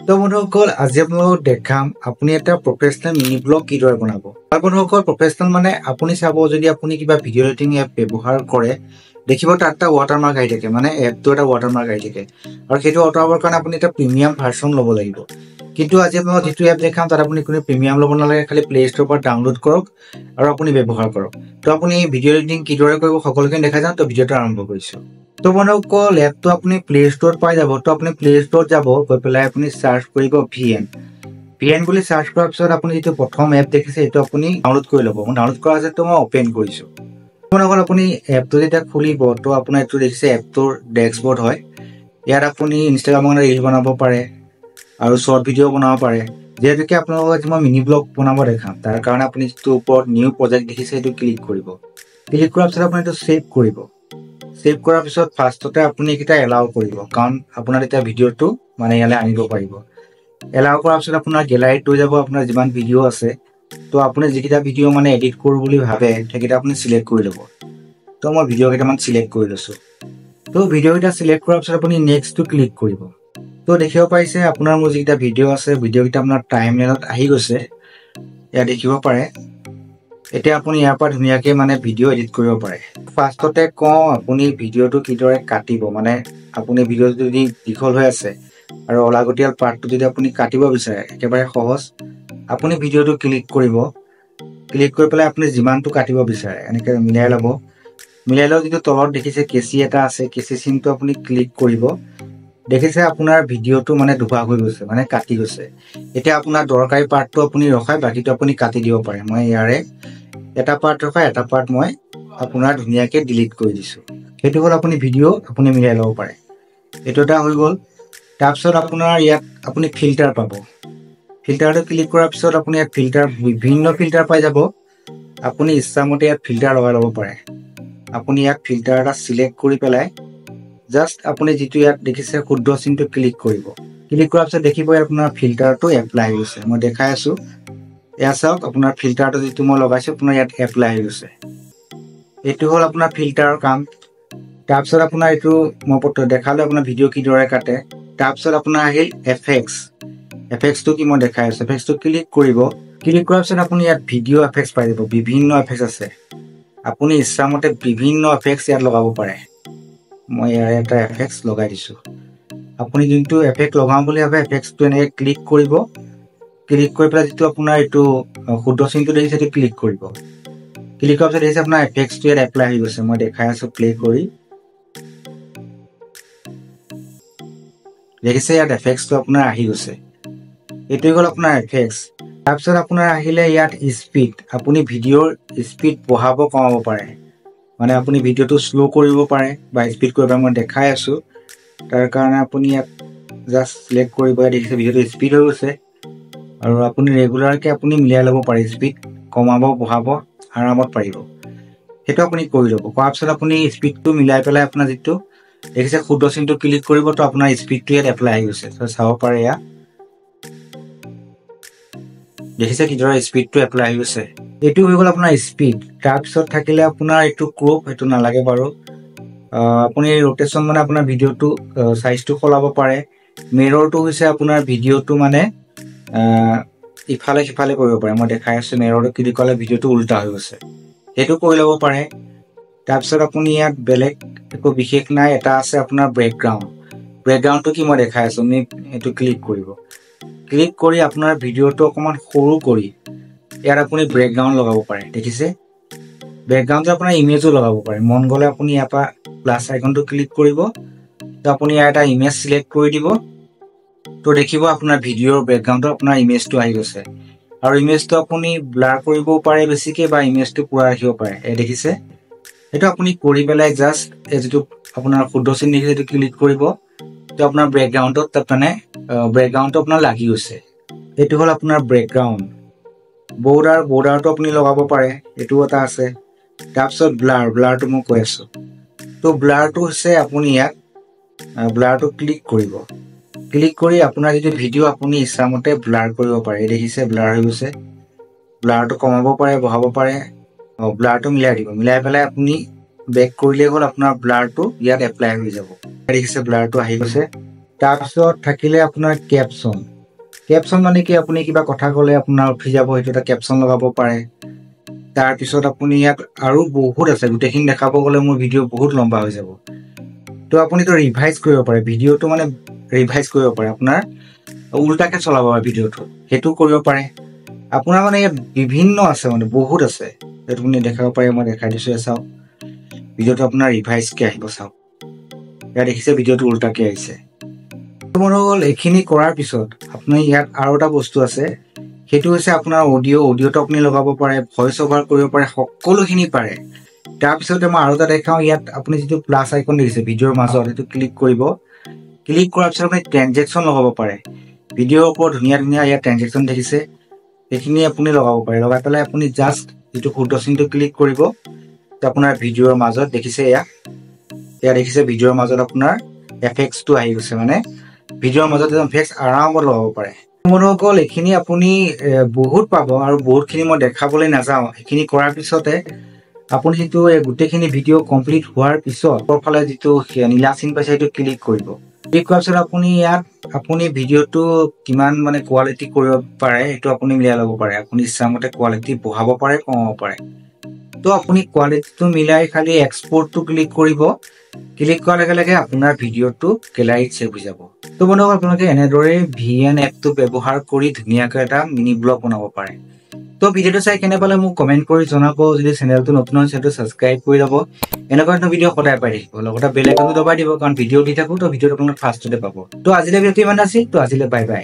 তো বন্ধুসকল আজি আপোনালোকক দেখাম আপুনি এটা প্ৰফেশনাল মিনি ব্লগ কিদৰে বনাব। বন্ধুসকল প্ৰফেশনাল মানে আপুনি চাব যদি আপুনি কিবা ভিডিঅ' এডিটিং এপ ব্যৱহাৰ কৰে দেখিব তাত এটা ৱাটাৰমাৰ্ক আহি থাকে, মানে এপটো এটা ৱাটাৰমাৰ্ক আহি থাকে আৰু সেইটো আঁতৰাবৰ কাৰণে আপুনি এটা প্ৰিমিয়াম ভাৰ্চন ল'ব লাগিব। কিন্তু আজি আপোনাক যিটো এপ দেখাম তাত আপুনি কোনো প্ৰিমিয়াম ল'ব নালাগে, খালি প্লে ষ্ট'ৰৰ পৰা ডাউনলোড কৰক আৰু আপুনি ব্যৱহাৰ কৰক। তো আপুনি ভিডিঅ' এডিটিং কিদৰে কৰিব সকলোখিনি দেখা যাম। তো ভিডিঅ'টো আৰম্ভ কৰিছোঁ। তো বন্ধুসকল এপটো আপুনি প্লে ষ্ট'ৰত পাই যাব। তো আপুনি প্লে ষ্ট'ৰত যাব, গৈ পেলাই আপুনি চাৰ্চ কৰিব ভিএন বুলি চাৰ্চ কৰাৰ পিছত আপুনি যিটো প্ৰথম এপ দেখিছে সেইটো আপুনি ডাউনলোড কৰি ল'ব। মই ডাউনলোড কৰা আছে, তো মই অপেন কৰিছোঁ। বন্ধুসকল আপুনি এপটো যেতিয়া খুলিব তো আপোনাৰ এইটো দেখিছে এপটোৰ ডেস্কবৰ্ড হয়। ইয়াত আপুনি ইনষ্টাগ্ৰামৰ ৰিল বনাব পাৰে আৰু শ্বৰ্ট ভিডিঅ' বনাব পাৰে। যিহেতুকে আপোনালোকক আজি মই মিনি ব্লগ বনাব দেখাম, তাৰ কাৰণে আপুনি যিটো ওপৰত নিউ প্ৰজেক্ট দেখিছে সেইটো ক্লিক কৰিব। ক্লিক কৰাৰ পিছত আপুনি এইটো ছেভ কৰিব। ছেভ কৰাৰ পিছত ফাৰ্ষ্টতে আপুনি এইকেইটা এলাউ কৰিব, কাৰণ আপোনাৰ এতিয়া ভিডিঅ'টো মানে ইয়ালৈ আনিব পাৰিব। এলাউ কৰাৰ পিছত আপোনাৰ গেলাৰীত লৈ যাব আপোনাৰ যিমান ভিডিঅ' আছে। তো আপুনি যিকেইটা ভিডিঅ' মানে এডিট কৰোঁ বুলি ভাবে সেইকেইটা আপুনি চিলেক্ট কৰি ল'ব। তো মই ভিডিঅ' কেইটামান চিলেক্ট কৰি লৈছোঁ। তো ভিডিঅ'কেইটা চিলেক্ট কৰাৰ পিছত আপুনি নেক্সটটো ক্লিক কৰিব। তো দেখিব পাৰিছে আপোনাৰ মোৰ যিকেইটা ভিডিঅ' আছে ভিডিঅ'কেইটা আপোনাৰ টাইমলাইনত আহি গৈছে, ইয়াত দেখিব পাৰে। এতিয়া আপুনি ইয়াৰ পৰা ধুনীয়াকৈ মানে ভিডিঅ' এডিট কৰিব পাৰে। ফাৰ্ষ্টতে কওঁ আপুনি ভিডিঅ'টো কিদৰে কাটিব, মানে আপুনি ভিডিঅ'টো যদি দীঘল হৈ আছে আৰু অলাগতিয়াল পাৰ্টটো যদি আপুনি কাটিব বিচাৰে একেবাৰে সহজ। আপুনি ভিডিঅ'টো ক্লিক কৰিব, ক্লিক কৰি পেলাই আপুনি যিমানটো কাটিব বিচাৰে এনেকৈ মিলাই ল'ব। মিলাই লওক, যিটো তলত দেখিছে কেঁচি এটা আছে, কেঁচি চিনটো আপুনি ক্লিক কৰিব। দেখিছে আপোনাৰ ভিডিঅ'টো মানে দুভাগ হৈ গৈছে, মানে কাটি গৈছে। এতিয়া আপোনাৰ দৰকাৰী পাৰ্টটো আপুনি ৰখাই বাকীটো আপুনি কাটি দিব পাৰে। মই ইয়াৰে এটা পাৰ্ট ৰখাই এটা পাৰ্ট মই আপোনাৰ ধুনীয়াকৈ ডিলিট কৰি দিছোঁ। সেইটো হ'ল আপুনি ভিডিঅ' আপুনি মিলাই ল'ব পাৰে। এইটো এটা হৈ গ'ল। তাৰপিছত আপোনাৰ ইয়াত আপুনি ফিল্টাৰ পাব। ফিল্টাৰটো ক্লিক কৰাৰ পিছত আপুনি ইয়াত বিভিন্ন ফিল্টাৰ পাই যাব। আপুনি ইচ্ছামতে ইয়াত ফিল্টাৰ লগাই ল'ব পাৰে। আপুনি ইয়াত ফিল্টাৰ এটা চিলেক্ট কৰি পেলাই জাষ্ট আপুনি যিটো ইয়াত দেখিছে শুদ্ধ চিনটো ক্লিক কৰিব। ক্লিক কৰাৰ পিছত দেখিব আপোনাৰ ফিল্টাৰটো এপ্লাই হৈ গৈছে। মই দেখাই আছোঁ, এয়া চাওক আপোনাৰ ফিল্টাৰটো যিটো মই লগাইছোঁ আপোনাৰ ইয়াত এপ্লাই হৈ গৈছে। এইটো হ'ল আপোনাৰ ফিল্টাৰৰ কাম। তাৰপিছত আপোনাৰ এইটো মই দেখালোঁ আপোনাৰ ভিডিঅ' কিদৰে কাটে। তাৰপিছত আপোনাৰ আহিল এফেক্সটো কি মই দেখাই আছোঁ। এফেক্সটো ক্লিক কৰিব। ক্লিক কৰাৰ পিছত আপুনি ইয়াত ভিডিঅ' এফেক্স পাই যাব। বিভিন্ন এফেক্স আছে, আপুনি ইচ্ছামতে বিভিন্ন এফেক্স ইয়াত লগাব পাৰে। মই ইয়াৰ এটা এফেক্স লগাই দিছোঁ। আপুনি যোনটো এফেক্ট লগাওঁ বুলি ভাবে এফেক্সটো এনেকৈ ক্লিক কৰিব। ক্লিক কৰি পেলাই যিটো আপোনাৰ এইটো শুদ্ধ চিনটো দেখিছে সেইটো ক্লিক কৰিব। ক্লিক কৰাৰ পিছত দেখিছে আপোনাৰ এফেক্সটো ইয়াত এপ্লাই হৈ গৈছে। মই দেখাই আছোঁ প্লে কৰি। দেখিছে ইয়াত এফেক্সটো আপোনাৰ আহি গৈছে। এইটোৱে হ'ল আপোনাৰ এফেক্স। তাৰপিছত আপোনাৰ আহিলে ইয়াত স্পীড। আপুনি ভিডিঅ'ৰ স্পীড বঢ়াব কমাব পাৰে, মানে আপুনি ভিডিঅ'টো শ্ল' কৰিব পাৰে বা স্পীড কৰিব পাৰে। মই দেখাই আছোঁ, তাৰ কাৰণে আপুনি ইয়াত জাষ্ট চিলেক্ট কৰিব। দেখিছে ভিডিঅ'টো স্পীড হৈ গৈছে আৰু আপুনি ৰেগুলাৰকৈ আপুনি মিলাই ল'ব পাৰে, স্পীড কমাব বঢ়াব আৰামত পাৰিব। সেইটো আপুনি কৰি ল'ব। কৰাৰ পিছত আপুনি স্পীডটো মিলাই পেলাই আপোনাৰ যিটো দেখিছে শুদ্ধ চিনটো ক্লিক কৰিব। তো আপোনাৰ স্পীডটো ইয়াত এপ্লাই আহি গৈছে। চাব পাৰে এয়া দেখিছে কিদৰে স্পীডটো এপ্লাই আহি গৈছে। এইটো হৈ গ'ল আপোনাৰ স্পীড। তাৰপিছত থাকিলে আপোনাৰ এইটো ক্ৰপ, সেইটো নালাগে বাৰু। আপুনি ৰোটেশ্যন মানে আপোনাৰ ভিডিঅ'টো চাইজটো সলাব পাৰে। মিৰৰটো হৈছে আপোনাৰ ভিডিঅ'টো মানে ইফালে সিফালে কৰিব পাৰে। মই দেখাই আছোঁ মিৰৰটো ক্লিক কৰিলে ভিডিঅ'টো উল্টা হৈ গৈছে, সেইটো কৰি ল'ব পাৰে। তাৰপিছত আপুনি ইয়াত বেলেগ একো বিশেষ নাই। এটা আছে আপোনাৰ বেকগ্ৰাউণ্ডটো কি মই দেখাই আছোঁ। আপুনি এইটো ক্লিক কৰিব। ক্লিক কৰি আপোনাৰ ভিডিঅ'টো অকণমান সৰু কৰি ইয়াত আপুনি বেকগ্ৰাউণ্ড লগাব পাৰে। দেখিছে বেকগ্ৰাউণ্ডটো আপোনাৰ ইমেজো লগাব পাৰে। মন গ'লে আপুনি ইয়াৰ পৰা প্লাছ আইকনটো ক্লিক কৰিব। তো আপুনি ইয়াৰ এটা ইমেজ চিলেক্ট কৰি দিব। তো দেখিব আপোনাৰ ভিডিঅ'ৰ বেকগ্ৰাউণ্ডত আপোনাৰ ইমেজটো আহি গৈছে। আৰু ইমেজটো আপুনি ব্লাৰ কৰিবও পাৰে বেছিকৈ বা ইমেজটো পূৰা ৰাখিব পাৰে। দেখিছে সেইটো আপুনি কৰি পেলাই জাষ্ট যিটো আপোনাৰ শুদ্ধ চিন দেখিছে সেইটো ক্লিক কৰিব। তো আপোনাৰ বেকগ্ৰাউণ্ডত মানে বেকগ্ৰাউণ্ডটো আপোনাৰ লাগি গৈছে। এইটো হ'ল আপোনাৰ বেকগ্ৰাউণ্ড। বৰ্ডাৰটো আপুনি লগাব পাৰে, এইটো এটা আছে। তাৰপিছত ব্লাৰটো মই কৈ আছোঁ। তো ব্লাৰটো হৈছে আপুনি ইয়াত ব্লাৰটো ক্লিক কৰিব। ক্লিক কৰি আপোনাৰ যিটো ভিডিঅ' আপুনি ইচ্ছামতে ব্লাৰ কৰিব পাৰে। দেখিছে ব্লাৰ হৈ গৈছে। ব্লাৰটো কমাব পাৰে বঢ়াব পাৰে। ব্লাৰটো মিলাই দিব। মিলাই পেলাই আপুনি বেক কৰিলেই হ'ল, আপোনাৰ ব্লাৰটো ইয়াত এপ্লাই হৈ যাব। দেখিছে ব্লাৰটো আহি গৈছে। তাৰপিছত থাকিলে আপোনাৰ কেপশ্যন। কেপশ্যন মানে কি আপুনি কিবা কথা ক'লে আপোনাৰ উঠি যাব সেইটো এটা কেপশ্যন লগাব পাৰে তাৰপিছত আপুনি ইয়াত আৰু বহুত আছে গোটেইখিনি দেখাব গ'লে মোৰ ভিডিঅ' বহুত লম্বা হৈ যাব তো আপুনিতো ৰিভাইজ কৰিব পাৰে ভিডিঅ'টো মানে ৰিভাইজ কৰিব পাৰে আপোনাৰ উল্টাকে চলাব পাৰে ভিডিঅ'টো সেইটো কৰিব পাৰে আপোনাৰ মানে ইয়াত বিভিন্ন আছে মানে বহুত আছে সেইটো আপুনি দেখাব পাৰে মই দেখাই দিছোঁ চাওক ভিডিঅ'টো আপোনাৰ ৰিভাইজকে আহিব চাওক ইয়াত দেখিছে ভিডিঅ'টো উল্টাকে আহিছে মনে হ'ল এইখিনি কৰাৰ পিছত আপুনি ইয়াত আৰু এটা বস্তু আছে সেইটো হৈছে আপোনাৰ অডিঅ'টো আপুনি লগাব পাৰে ভইচ অভাৰ কৰিব পাৰে সকলোখিনি পাৰে তাৰপিছতে মই আৰু এটা দেখাওঁ ইয়াত আপুনি যিটো প্লাছ আইকন দেখিছে ভিডিঅ'ৰ মাজত সেইটো ক্লিক কৰিব ক্লিক কৰাৰ পিছত আপুনি ট্ৰেনজেকশ্যন লগাব পাৰে ভিডিঅ'ৰ ওপৰত ধুনীয়া ধুনীয়া ইয়াত ট্ৰেনজেকশ্যন দেখিছে সেইখিনি আপুনি লগাব পাৰে লগাই পেলাই আপুনি জাষ্ট যিটো শুদ্ধ চিনটো ক্লিক কৰিব আপোনাৰ ভিডিঅ'ৰ মাজত দেখিছে এয়া দেখিছে ভিডিঅ'ৰ মাজত আপোনাৰ এফেক্টছটো আহি গৈছে মানে ভিডিঅ'ৰ মাজত এফেক্টছ আৰামত লগাব পাৰে বন্ধুসকল এইখিনি আপুনি বহুত পাব আৰু বহুতখিনি মই দেখাবলৈ নাযাওঁ এইখিনি কৰাৰ পিছতে আপুনি যিটো গোটেইখিনি ভিডিঅ' কমপ্লিট হোৱাৰ পিছত ওপৰফালে যিটো নীলা চিন পাইছে সেইটো ক্লিক কৰিব ক্লিক কৰাৰ পিছত আপুনি ইয়াত আপুনি ভিডিঅ'টো কিমান মানে কোৱালিটি কৰিব পাৰে সেইটো আপুনি মিলাই ল'ব পাৰে আপুনি ইচ্ছামতে কোৱালিটি বঢ়াব পাৰে কমাব পাৰে তো আপুনি কোৱালিটিটো মিলাই খালি এক্সপৰ্টটো ক্লিক কৰিব ক্লিক কৰাৰ লগে লগে আপোনাৰ ভিডিঅ'টো গেলাৰীত ছেভ হৈ যাব তো বন্ধুসকল আপোনালোকে এনেদৰে VN এপটো ব্যৱহাৰ কৰি ধুনীয়াকৈ এটা মিনি ব্লগ বনাব পাৰে তো ভিডিঅ'টো চাই কেনে পালে মোক কমেণ্ট কৰি জনাব যদি চেনেলটো নতুন হৈছে সেইটো ছাবস্ক্ৰাইব কৰি ল'ব এনেকুৱা ধৰণৰ ভিডিঅ' সদায় পাই থাকিব লগতে বেল আইকনটো দবাই দিব কাৰণ ভিডিঅ' দি থাকোঁ তো ভিডিঅ'টো আপোনালোকে ফাৰ্ষ্টতে পাব তো আজিলৈ ভিডিঅ'টো ইমান আছিল তো আজিলৈ বাই বাই